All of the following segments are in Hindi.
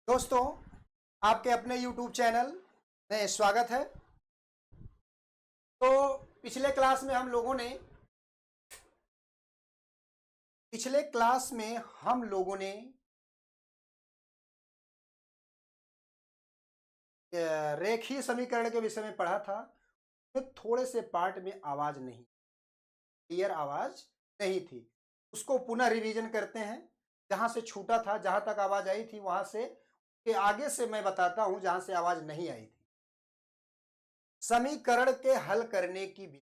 दोस्तों, आपके अपने YouTube चैनल में स्वागत है। तो पिछले क्लास में हम लोगों ने पिछले क्लास में हम लोगों ने रेखीय समीकरण के विषय में पढ़ा था। तो थोड़े से पार्ट में आवाज नहीं, क्लियर आवाज नहीं थी। उसको पुनः रिवीजन करते हैं। जहां से छूटा था, जहां तक आवाज आई थी वहां से के आगे से मैं बताता हूं जहां से आवाज नहीं आई थी। समीकरण के हल करने की विधि।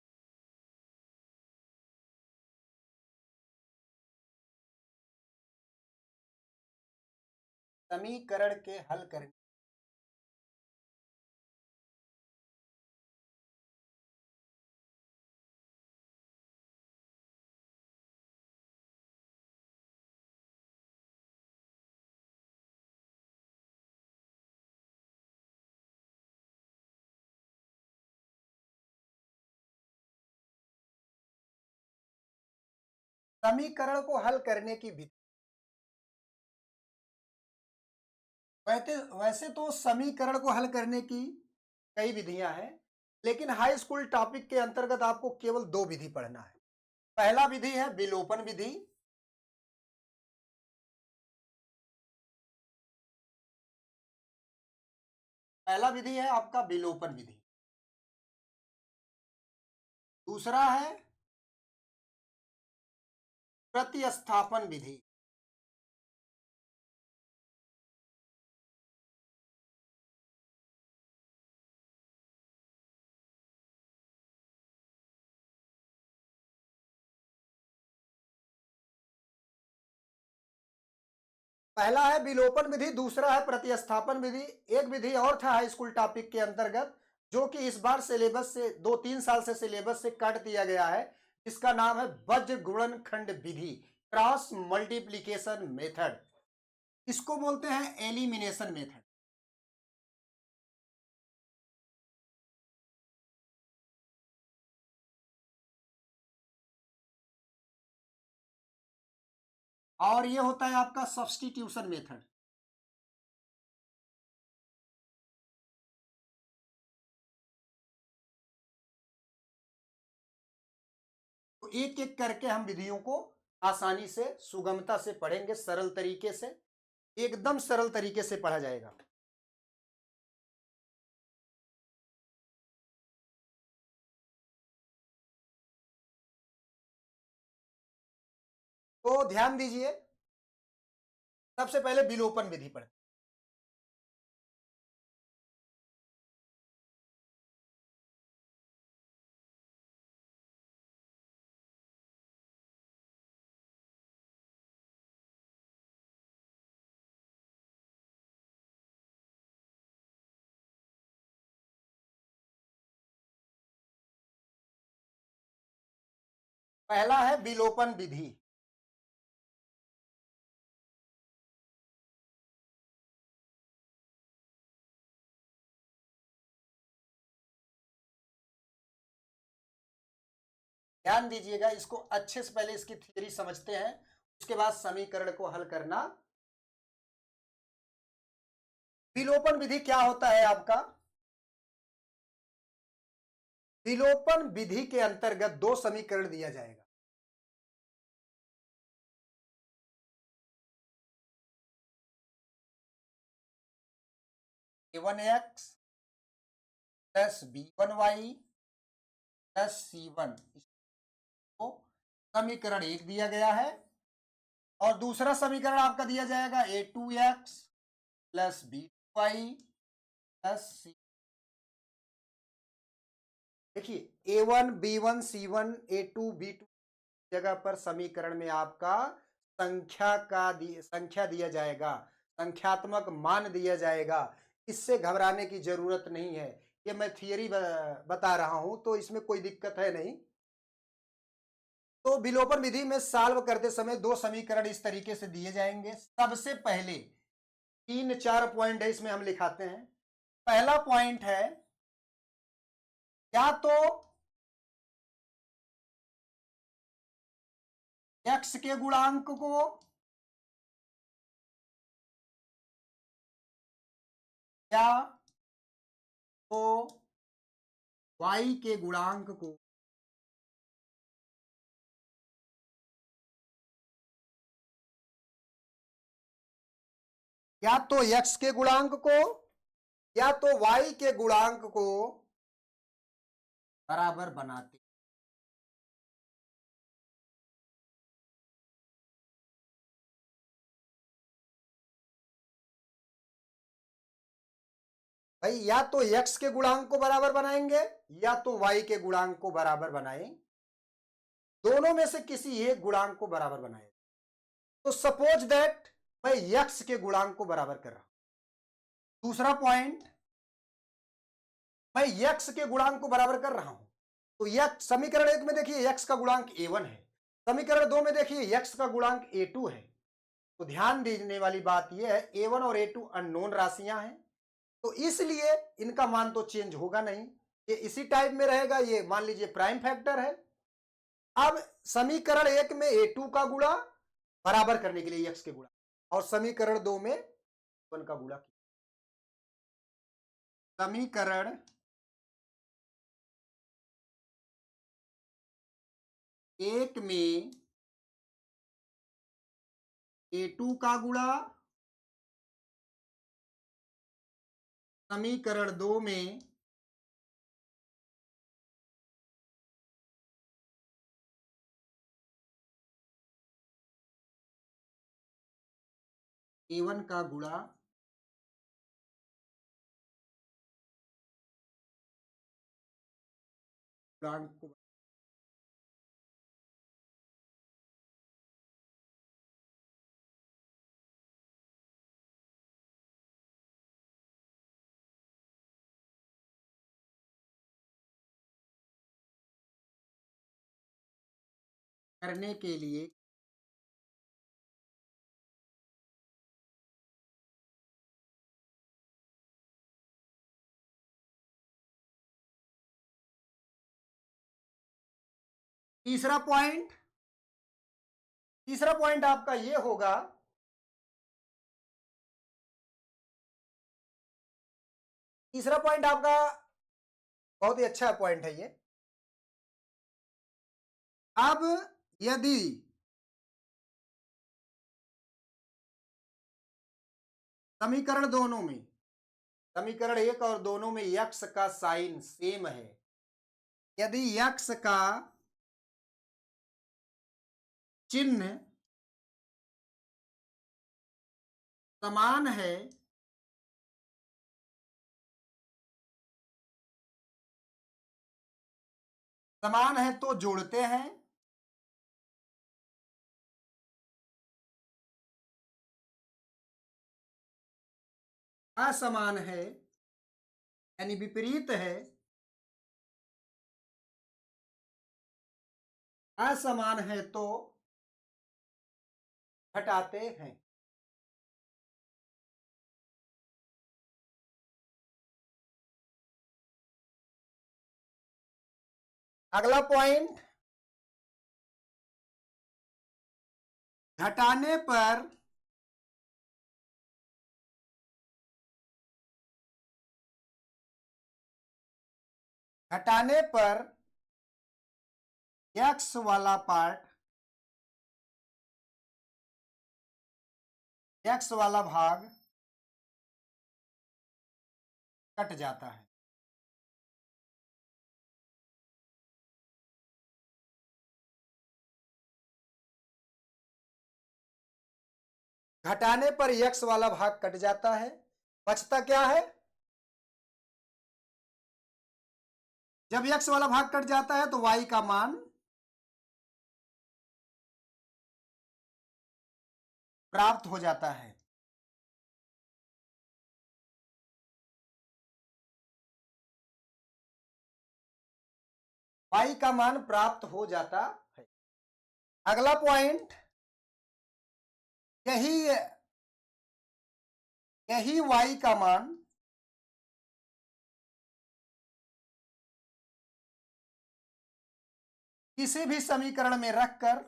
समीकरण के हल करने समीकरण को हल करने की विधि। वैसे तो समीकरण को हल करने की कई विधियां हैं, लेकिन हाई स्कूल टॉपिक के अंतर्गत आपको केवल दो विधि पढ़ना है। पहला विधि है विलोपन विधि। पहला विधि है आपका विलोपन विधि। दूसरा है प्रतिस्थापन विधि। पहला है विलोपन विधि, दूसरा है प्रतिस्थापन विधि। एक विधि और था हाई स्कूल टॉपिक के अंतर्गत, जो कि इस बार सिलेबस से 2-3 साल से सिलेबस से काट दिया गया है। इसका नाम है वज्र गुणनखंड विधि, क्रॉस मल्टीप्लीकेशन मेथड। इसको बोलते हैं एलिमिनेशन मेथड। और ये होता है आपका सब्स्टिट्यूशन मेथड। तो एक एक करके हम विधियों को आसानी से सुगमता से पढ़ेंगे, सरल तरीके से, एकदम सरल तरीके से पढ़ा जाएगा। तो ध्यान दीजिए, सबसे पहले विलोपन विधि पढ़ें। पहला है विलोपन विधि। ध्यान दीजिएगा, इसको अच्छे से पहले इसकी थ्योरी समझते हैं, उसके बाद समीकरण को हल करना। विलोपन विधि क्या होता है आपका? विलोपन विधि के अंतर्गत दो समीकरण दिया जाएगा। a1x plus b1y plus c1, इसको समीकरण एक दिया गया है। और दूसरा समीकरण आपका दिया जाएगा a2x plus b2y plus c। देखिए a1 b1 c1 a2 b2 जगह पर समीकरण में आपका संख्या दिया जाएगा, संख्यात्मक मान दिया जाएगा। इससे घबराने की जरूरत नहीं है। ये मैं थियरी बता रहा हूं, तो इसमें कोई दिक्कत है नहीं। तो विलोपन विधि में सॉल्व करते समय दो समीकरण इस तरीके से दिए जाएंगे। सबसे पहले 3-4 पॉइंट है, इसमें हम लिखाते हैं। पहला पॉइंट है, या तो x के गुणांक को या तो y के गुणांक को या तो x के गुणांक को या तो y के गुणांक को बराबर बनाते। भाई या तो x के गुणांक को बराबर बनाएंगे या तो y के गुणांक को बराबर बनाएं, दोनों में से किसी एक गुणांक को बराबर बनाए। तो सपोज दैट मैं x के गुणांक को बराबर कर रहा हूं। दूसरा पॉइंट, मैं x के गुणांक को बराबर कर रहा हूं, तो x समीकरण 1 में देखिए x का गुणांक a1 है, समीकरण 2 में देखिए x का गुणांक a2 है। तो ध्यान देने वाली बात यह है a1 और a2 अननोन राशियां हैं, तो इसलिए इनका मान तो चेंज होगा नहीं, ये इसी टाइप में रहेगा। ये मान लीजिए प्राइम फैक्टर है। अब समीकरण 1 में a2 का गुणा बराबर करने के लिए x के गुणा, और समीकरण 2 में a1 का गुणा। समीकरण 1 में a2 का गुणा, समीकरण 2 में a1 का गुणा गुणांक को करने के लिए तीसरा पॉइंट आपका ये होगा, तीसरा पॉइंट आपका बहुत ही अच्छा पॉइंट है ये। अब यदि समीकरण दोनों में, समीकरण 1 और दोनों में x का साइन सेम है, यदि x का चिन्ह समान है, समान है तो जोड़ते हैं, असमान है यानी विपरीत है, असमान है तो घटाते हैं। अगला पॉइंट, घटाने पर घटाने पर x वाला पार्ट, x वाला भाग कट जाता है। घटाने पर x वाला भाग कट जाता है, बचता क्या है? जब x वाला भाग कट जाता है तो y का मान प्राप्त हो जाता है। y का मान प्राप्त हो जाता है। अगला पॉइंट, यही y का मान किसी भी समीकरण में रखकर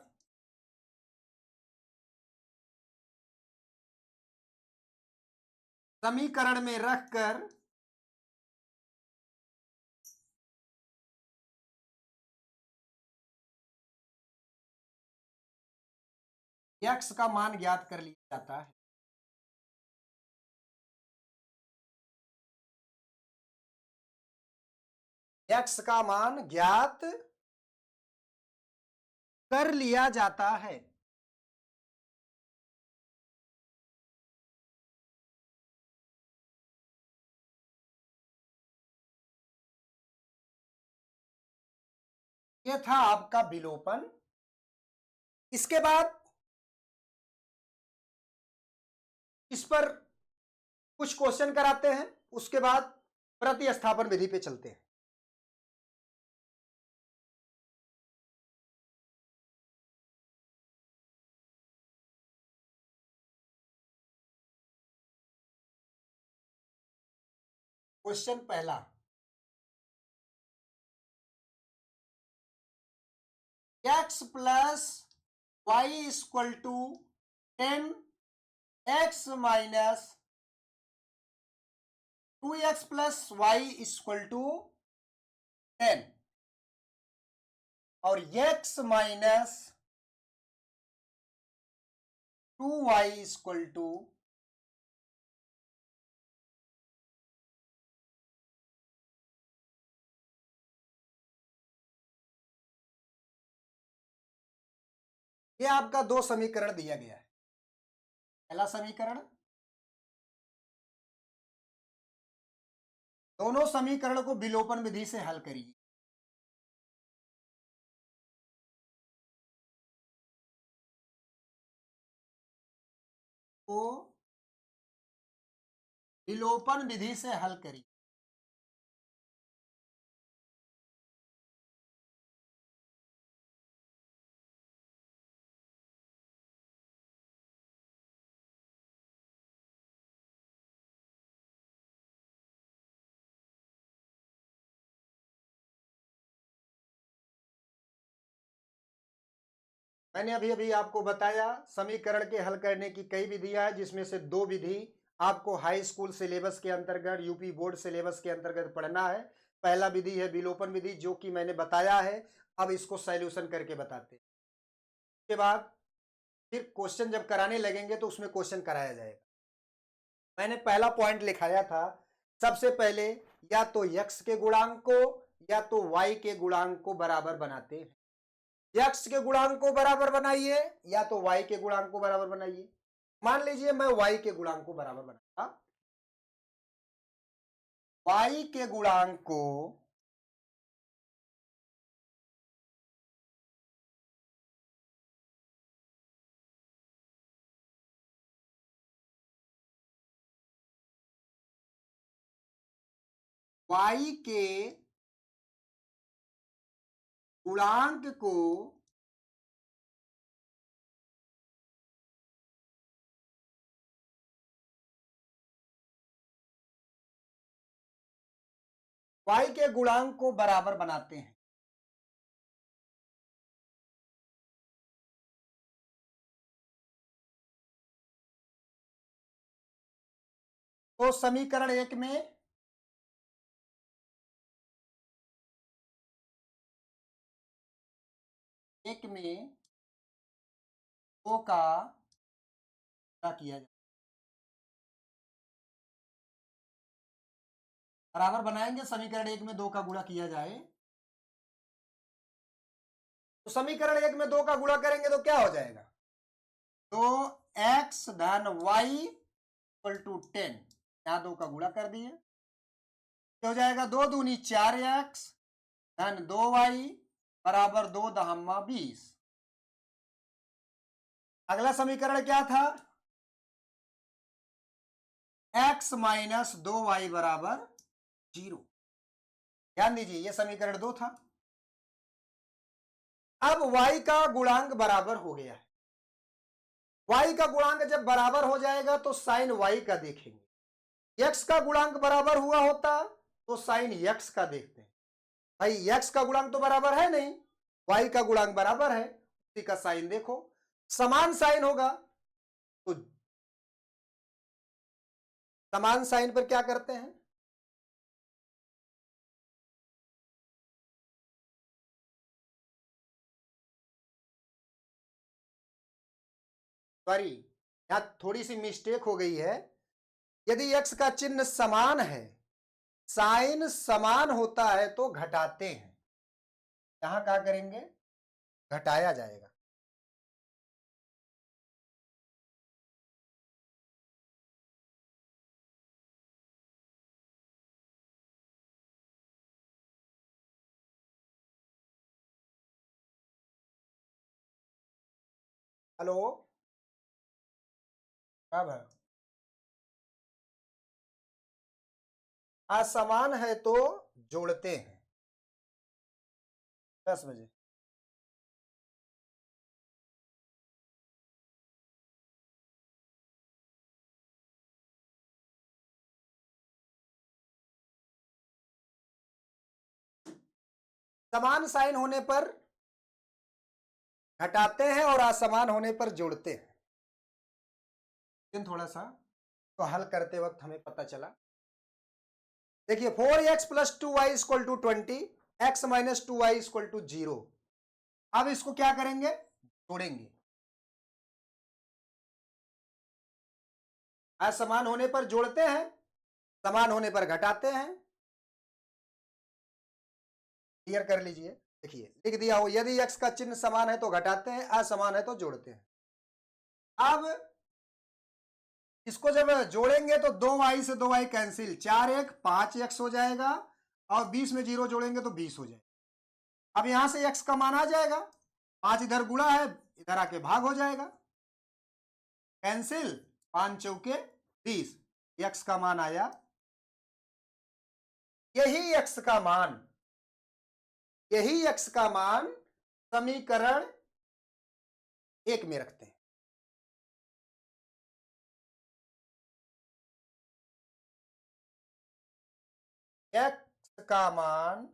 समीकरण में रखकर x का मान ज्ञात कर लिया जाता है। x का मान ज्ञात कर लिया जाता है। यह था आपका विलोपन। इसके बाद इस पर कुछ क्वेश्चन कराते हैं, उसके बाद प्रतिस्थापन विधि पे चलते हैं। क्वेश्चन पहला, x plus y equal to 10 x minus 2x plus y equal to 10 और x minus 2y equal to 10। ये आपका दो समीकरण दिया गया है। पहला समीकरण, दोनों समीकरण को विलोपन विधि से हल करिए। को विलोपन विधि से हल करिए। मैंने अभी अभी आपको बताया समीकरण के हल करने की कई विधियां हैं, जिसमें से दो विधि आपको हाई स्कूल सिलेबस के अंतर्गत, यूपी बोर्ड सिलेबस के अंतर्गत पढ़ना है। पहला विधि है विलोपन विधि, जो कि मैंने बताया है। अब इसको सॉल्यूशन करके बताते हैं। उसके बाद फिर क्वेश्चन जब कराने लगेंगे तो उसमें क्वेश्चन कराया जाएगा। मैंने पहला पॉइंट लिखाया था, सबसे पहले या तो x के गुणांक को या तो y के गुणांक को बराबर बनाते हैं। x के गुणांक को बराबर बनाइए या तो y के गुणांक को बराबर बनाइए। मान लीजिए मैं y के गुणांक को बराबर बनाता, y के गुणांक को y के गुणांक को y के गुणांक को बराबर बनाते हैं। तो समीकरण एक में दो का गुणा किया जाए, बराबर बनाएंगे। समीकरण एक में दो का गुणा किया जाए तो समीकरण एक में दो का गुणा करेंगे तो क्या हो जाएगा, तो x धन वाई इक्वल टू 10, यहां दो का गुणा कर दिए, हो जाएगा 2 दूनी 4x धन 2y बराबर 2 दहम्मा 20। अगला समीकरण क्या था, x माइनस 2y बराबर 0। ध्यान दीजिए ये समीकरण 2 था। अब y का गुणांक बराबर हो गया है। y का गुणांक जब बराबर हो जाएगा तो साइन y का देखेंगे। x का गुणांक बराबर हुआ होता तो साइन x का देखते हैं। भाई x का गुणांक तो बराबर है नहीं, y का गुणांक बराबर है, उसी का साइन देखो, समान साइन होगा तो समान साइन पर क्या करते हैं? सॉरी, यहां थोड़ी सी मिस्टेक हो गई है। यदि x का चिन्ह समान है, साइन समान होता है तो घटाते हैं। यहां क्या करेंगे? घटाया जाएगा। हेलो, अब असमान है तो जोड़ते हैं। 10 बजे। समान साइन होने पर घटाते हैं और असमान होने पर जोड़ते हैं। लेकिन थोड़ा सा तो हल करते वक्त हमें पता चला। देखिए 4x plus 2y equal to 20, x minus 2y equal to 0। अब इसको क्या करेंगे? जोड़ेंगे। असमान होने पर जोड़ते हैं, समान होने पर घटाते हैं। क्लियर कर लीजिए। देखिए लिख दिया हो, यदि x का चिन्ह समान है तो घटाते हैं, असमान है तो जोड़ते हैं। अब इसको जब जोड़ेंगे तो 2y से 2y कैंसिल, 4x 5x हो जाएगा और 20 में 0 जोड़ेंगे तो 20 हो जाएगा। अब यहां से x का मान आ जाएगा, 5 इधर गुणा है, इधर आके भाग हो जाएगा, कैंसिल, 5 चौके 20, x का मान आया। यही x का मान, यही x का मान समीकरण 1 में रखते हैं। x का मान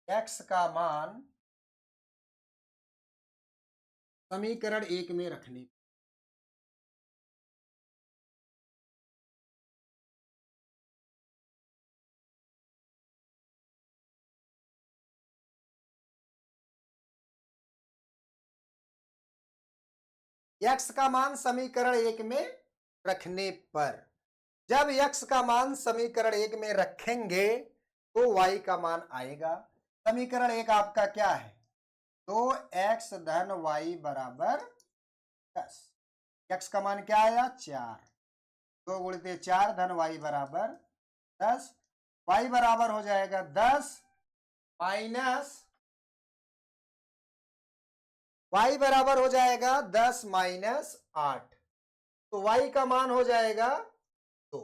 x का मान समीकरण 1 में रखने। x का मान समीकरण 1 में रखने पर, जब x का मान समीकरण 1 में रखेंगे तो y का मान आएगा। समीकरण 1 आपका क्या है? 2x धन y बराबर 10। x का मान क्या आया? 4। 2 गुणित 4 धन y बराबर 10। y बराबर हो जाएगा 10 माइनस, y बराबर हो जाएगा 10 माइनस 8, तो y का मान हो जाएगा 2।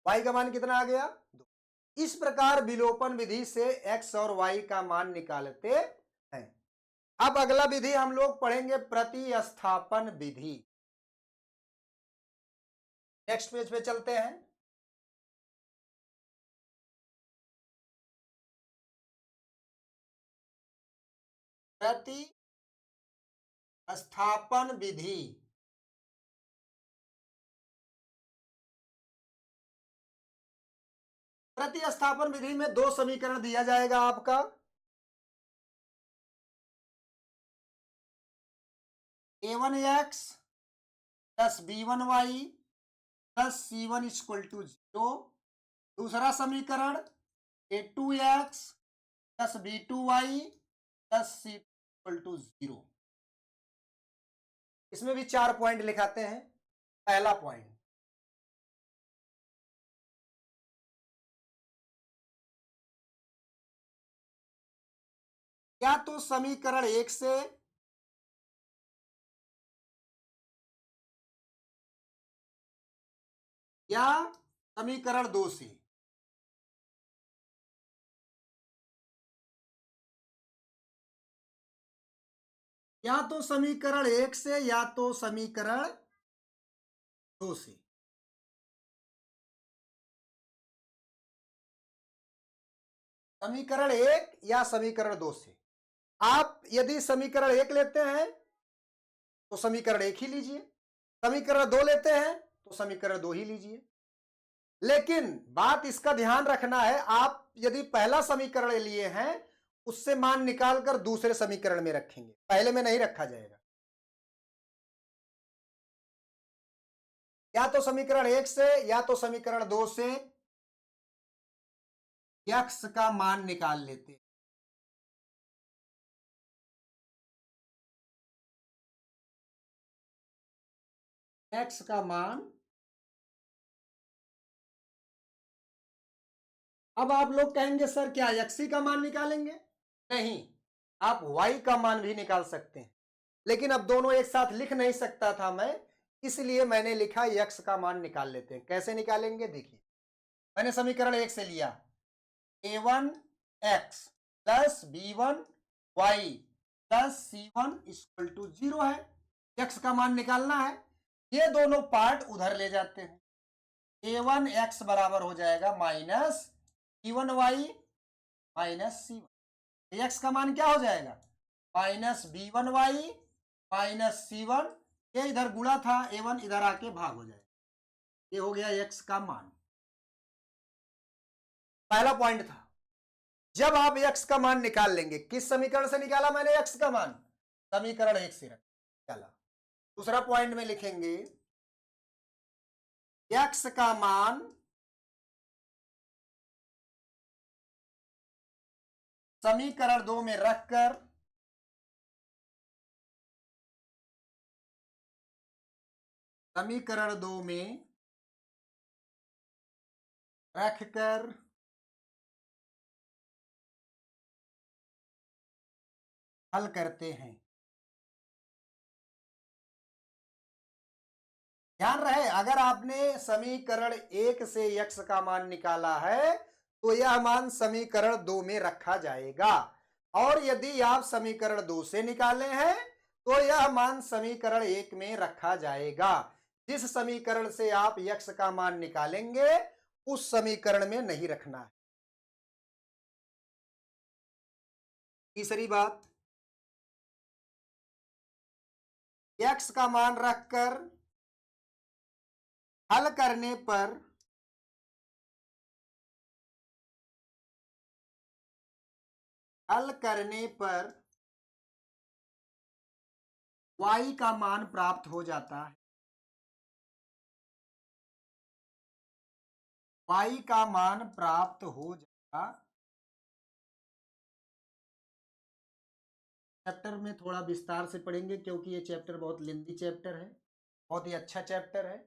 y का मान कितना आ गया? 2। इस प्रकार विलोपन विधि से x और y का मान निकालते हैं। अब अगला विधि हम लोग पढ़ेंगे प्रतिस्थापन विधि। नेक्स्ट पेज पे चलते हैं। प्रतिस्थापन विधि। प्रतिस्थापन विधि में दो समीकरण दिया जाएगा आपका, a1x plus b1y plus c1 equal to 0। दूसरा समीकरण a2x plus b2y plus c equal to 0। इसमें भी 4 पॉइंट लिखाते हैं। पहला पॉइंट, या तो समीकरण 1 से या समीकरण 2 से, या तो समीकरण 1 से या तो समीकरण 2 से। समीकरण 1 या समीकरण 2 से। आप यदि समीकरण 1 लेते हैं तो समीकरण 1 ही लीजिए, समीकरण 2 लेते हैं तो समीकरण 2 ही लीजिए। लेकिन बात इसका ध्यान रखना है, आप यदि पहला समीकरण लिए हैं उससे मान निकालकर दूसरे समीकरण में रखेंगे, पहले में नहीं रखा जाएगा। या तो समीकरण 1 से या तो समीकरण 2 से x का मान निकाल लेते हैं। x का मान, अब आप लोग कहेंगे सर क्या x ही का मान निकालेंगे? नहीं, आप y का मान भी निकाल सकते हैं, लेकिन अब दोनों एक साथ लिख नहीं सकता था मैं, इसलिए मैंने लिखा x का मान निकाल लेते हैं। कैसे निकालेंगे देखिए, मैंने समीकरण 1 से लिया a1x plus b1y plus c1 equal to 0 है, x का मान निकालना है। ये दोनों पार्ट उधर ले जाते हैं, a1x बराबर हो जाएगा minus b1y minus c1। x का मान क्या हो जाएगा? माइनस b1y माइनस c1, ये इधर गुणा था, a1 इधर आके भाग हो जाएगा। ये हो गया x का मान। पहला पॉइंट था, जब आप x का मान निकाल लेंगे, किस समीकरण से निकाला मैंने x का मान? समीकरण 1 से निकाला। दूसरा पॉइंट में लिखेंगे x का मान समीकरण 2 में रखकर समीकरण 2 में रखकर हल करते हैं। ध्यान रहे, अगर आपने समीकरण 1 से x का मान निकाला है तो यह मान समीकरण 2 में रखा जाएगा, और यदि आप समीकरण 2 से निकाले हैं तो यह मान समीकरण 1 में रखा जाएगा। जिस समीकरण से आप x का मान निकालेंगे उस समीकरण में नहीं रखना है। तीसरी बात, x का मान रखकर हल करने पर y का मान प्राप्त हो जाता है। y का मान प्राप्त हो जाएगा। चैप्टर में थोड़ा विस्तार से पढ़ेंगे क्योंकि ये चैप्टर बहुत लेंथी चैप्टर है, बहुत ही अच्छा चैप्टर है।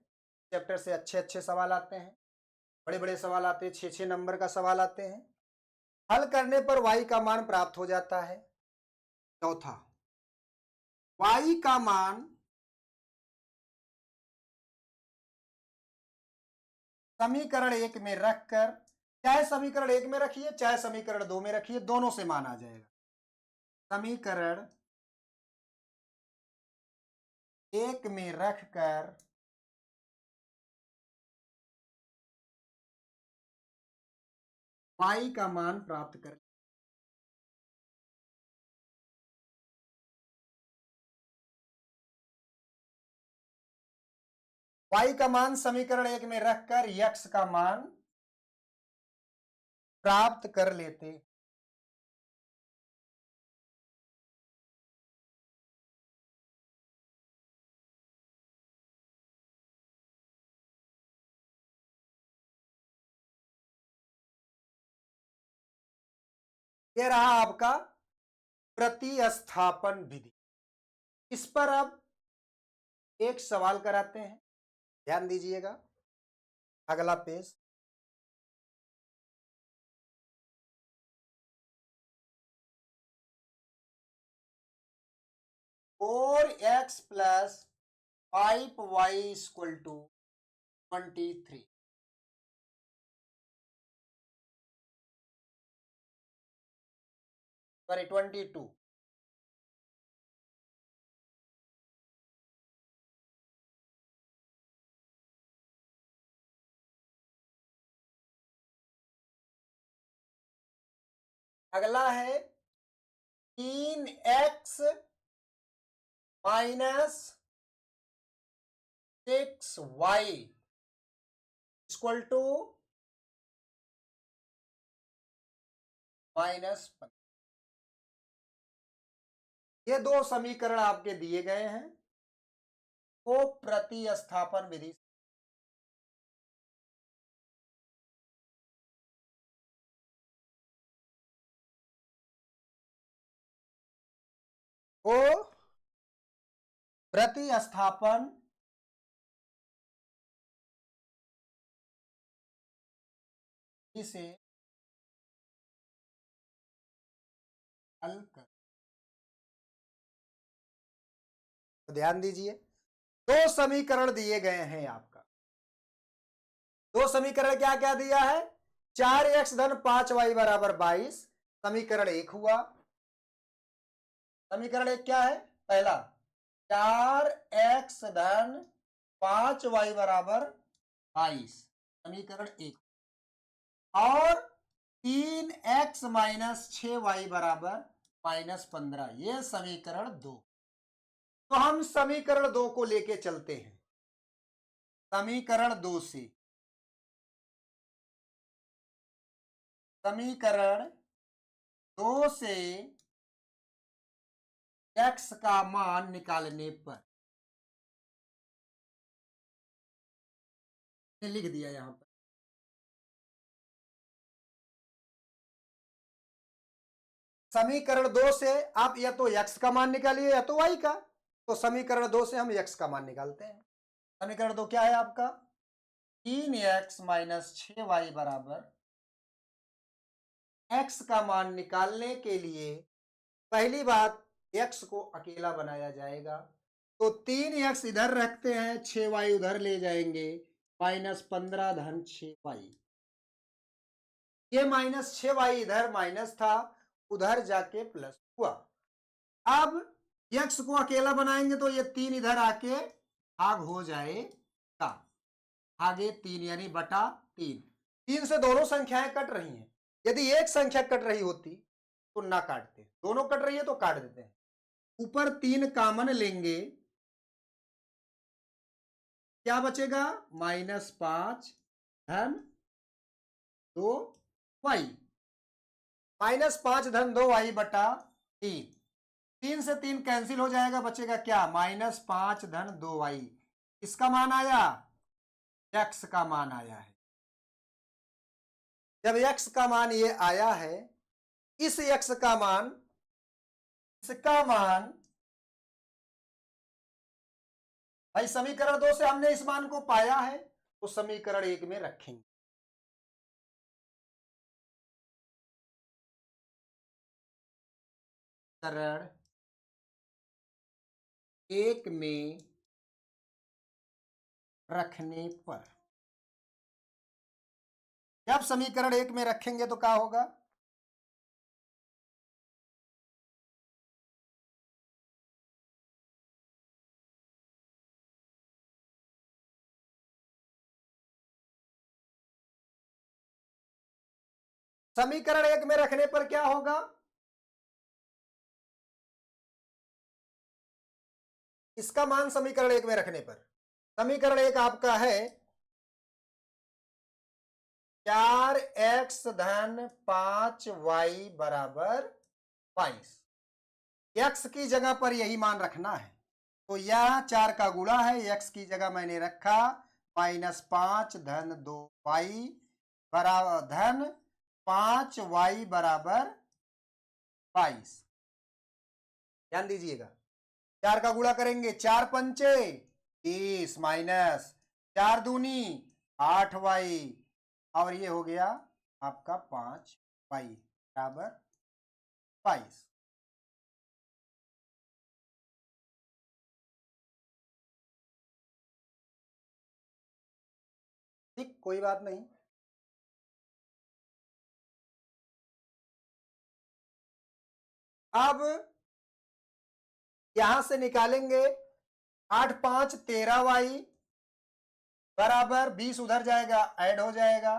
चैप्टर से अच्छे अच्छे सवाल आते हैं, बड़े बड़े सवाल आते हैं, 6-6 नंबर का सवाल आते हैं। हल करने पर y का मान प्राप्त हो जाता है। चौथा, y का मान समीकरण 1 में रखकर, चाहे समीकरण 1 में रखिए चाहे समीकरण 2 में रखिए, दोनों से मान आ जाएगा। समीकरण 1 में रखकर y का मान प्राप्त कर, y का मान समीकरण 1 में रखकर x का मान प्राप्त कर लेते। ये रहा आपका प्रतिस्थापन विधि। इस पर अब एक सवाल कराते हैं, ध्यान दीजिएगा। अगला page, 4x plus 5y equal to 23। Sorry 22। अगला है 3x minus 6y equal to minus. ये दो समीकरण आपके दिए गए हैं, वो प्रतिस्थापन विधि को प्रतिस्थापन से हल कर। तो ध्यान दीजिए, दो समीकरण दिए गए हैं आपका। दो समीकरण क्या क्या दिया है? 4x धन 5y बराबर 22 समीकरण एक हुआ। समीकरण एक क्या है? पहला 4x धन 5y बराबर 22 समीकरण एक, और 3x माइनस 6y बराबर माइनस 15 ये समीकरण दो। तो हम समीकरण दो को लेके चलते हैं। समीकरण दो से x का मान निकालने पर लिख दिया यहां पर, समीकरण दो से आप या तो x का मान निकालिए या तो y का। तो समीकरण दो से हम x का मान निकालते हैं। समीकरण दो क्या है आपका? 3x माइनस 6y बराबर, x का मान निकालने के लिए पहली बात x को अकेला बनाया जाएगा। तो 3x इधर रखते हैं, 6y उधर ले जाएंगे, माइनस 15 धन 6y। ये माइनस 6y इधर माइनस था, उधर जाके प्लस हुआ। अब x को अकेला बनाएंगे तो ये 3 इधर आके भाग हो जाएगा। आगे 3 यानी बटा 3। 3 से दोनों संख्याएं कट रही हैं। यदि एक संख्या कट रही होती तो ना काटते, दोनों कट रही है तो काट देते हैं। ऊपर 3 कॉमन लेंगे, क्या बचेगा? माइनस 5 धन 2y, माइनस 5 धन 2y बटा 3। 3 से 3 कैंसिल हो जाएगा, बचेगा क्या? माइनस 5 धन 2y। इसका मान आया, x का मान आया है। जब x का मान ये आया है, इस x का मान, इसका मान, भाई समीकरण दो से हमने इस मान को पाया है तो समीकरण एक में रखेंगे। समीकरण एक में रखने पर, जब समीकरण एक में रखेंगे तो क्या होगा? समीकरण एक में रखने पर क्या होगा? इसका मान समीकरण एक में रखने पर, समीकरण एक आपका है 4x धन 5y बराबर 22। x की जगह पर यही मान रखना है, तो यह 4 का गुणा है, x की जगह मैंने रखा माइनस 5 धन 2y बराबर धन 5y बराबर 22। ध्यान दीजिएगा, 4 का गुणा करेंगे, 4 पंचे 30 माइनस 4 दूनी 8y, और ये हो गया आपका 5y बराबर 22। ठीक, कोई बात नहीं। अब यहां से निकालेंगे 8 5 13y बराबर 20 उधर जाएगा, ऐड हो जाएगा,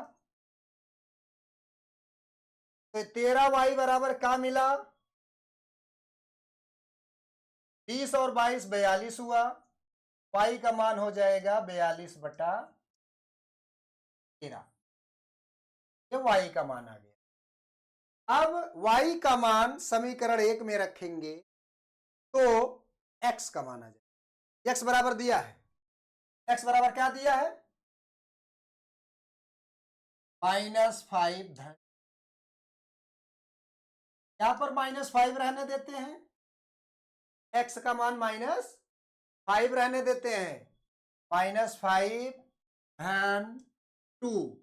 तो 13y बराबर क्या मिला? 20 और 22 42 हुआ। y का मान हो जाएगा 42/13। ये y का मान आ गया। अब y का मान समीकरण 1 में रखेंगे तो x का मान आ जाएगा। x बराबर दिया है, x बराबर क्या दिया है? -5 धन, यहां पर -5 रहने देते हैं, x का मान -5 रहने देते हैं। -5 धन 2,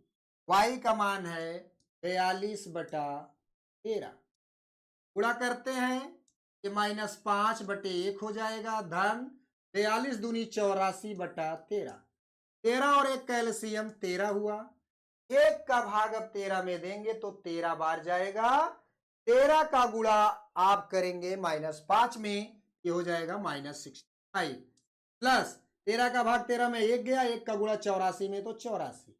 y का मान है 42/13। गुणा करते हैं, ये -5/1 हो जाएगा, धन 42 दूनी 84/13। 13 और 1 का एलसीएम 13 हुआ। 1 का भाग अब 13 में देंगे तो 13 बार जाएगा। 13 का गुणा आप करेंगे -5 में, ये हो जाएगा -65, प्लस 13 का भाग 13 में 1 गया, 1 का गुणा 84 में तो 84।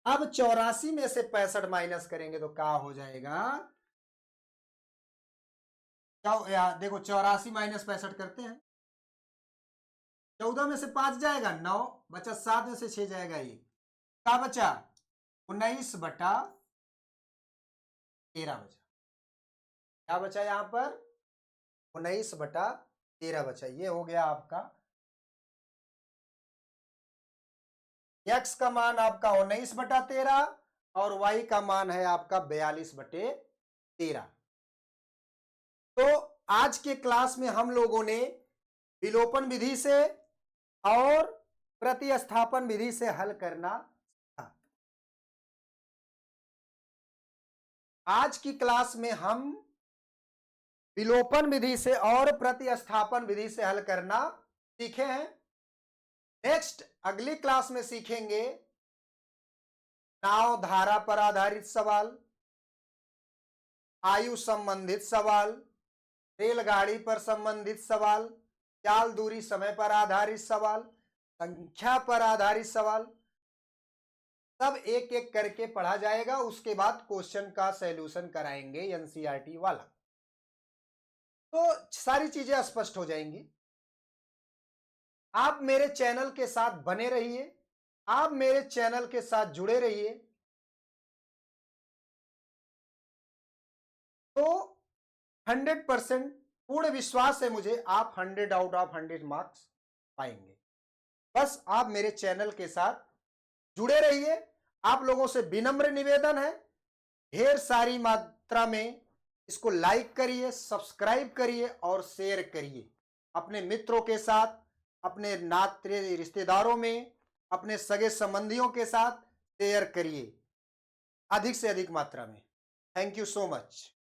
अब 84 में से 65 माइनस करेंगे तो क्या हो जाएगा? देखो 84 माइनस 65 करते हैं, 14 में से 5 जाएगा 9 बचा, 7 में से 6 जाएगा 1, क्या बचा? 19/13 बचा। क्या बचा यहां पर? 19/13 बचा। ये हो गया आपका x का मान आपका 19/13 और y का मान है आपका 42/13। तो आज के क्लास में हम लोगों ने विलोपन विधि से और प्रतिस्थापन विधि से हल करना सीखा। आज की क्लास में हम विलोपन विधि से और प्रतिस्थापन विधि से हल करना सीखे हैं। नेक्स्ट अगली क्लास में सीखेंगे नाव धारा पर आधारित सवाल, आयु संबंधित सवाल, रेलगाड़ी पर संबंधित सवाल, चाल दूरी समय पर आधारित सवाल, संख्या पर आधारित सवाल, सब एक एक करके पढ़ा जाएगा। उसके बाद क्वेश्चन का सॉल्यूशन कराएंगे एनसीईआरटी वाला, तो सारी चीजें स्पष्ट हो जाएंगी। आप मेरे चैनल के साथ बने रहिए, आप मेरे चैनल के साथ जुड़े रहिए, तो 100% पूर्ण विश्वास है मुझे, आप 100 आउट ऑफ 100 मार्क्स पाएंगे। बस आप मेरे चैनल के साथ जुड़े रहिए। आप लोगों से विनम्र निवेदन है, ढेर सारी मात्रा में इसको लाइक करिए, सब्सक्राइब करिए और शेयर करिए अपने मित्रों के साथ, अपने नाते रिश्तेदारों में, अपने सगे संबंधियों के साथ शेयर करिए अधिक से अधिक मात्रा में। Thank you so much.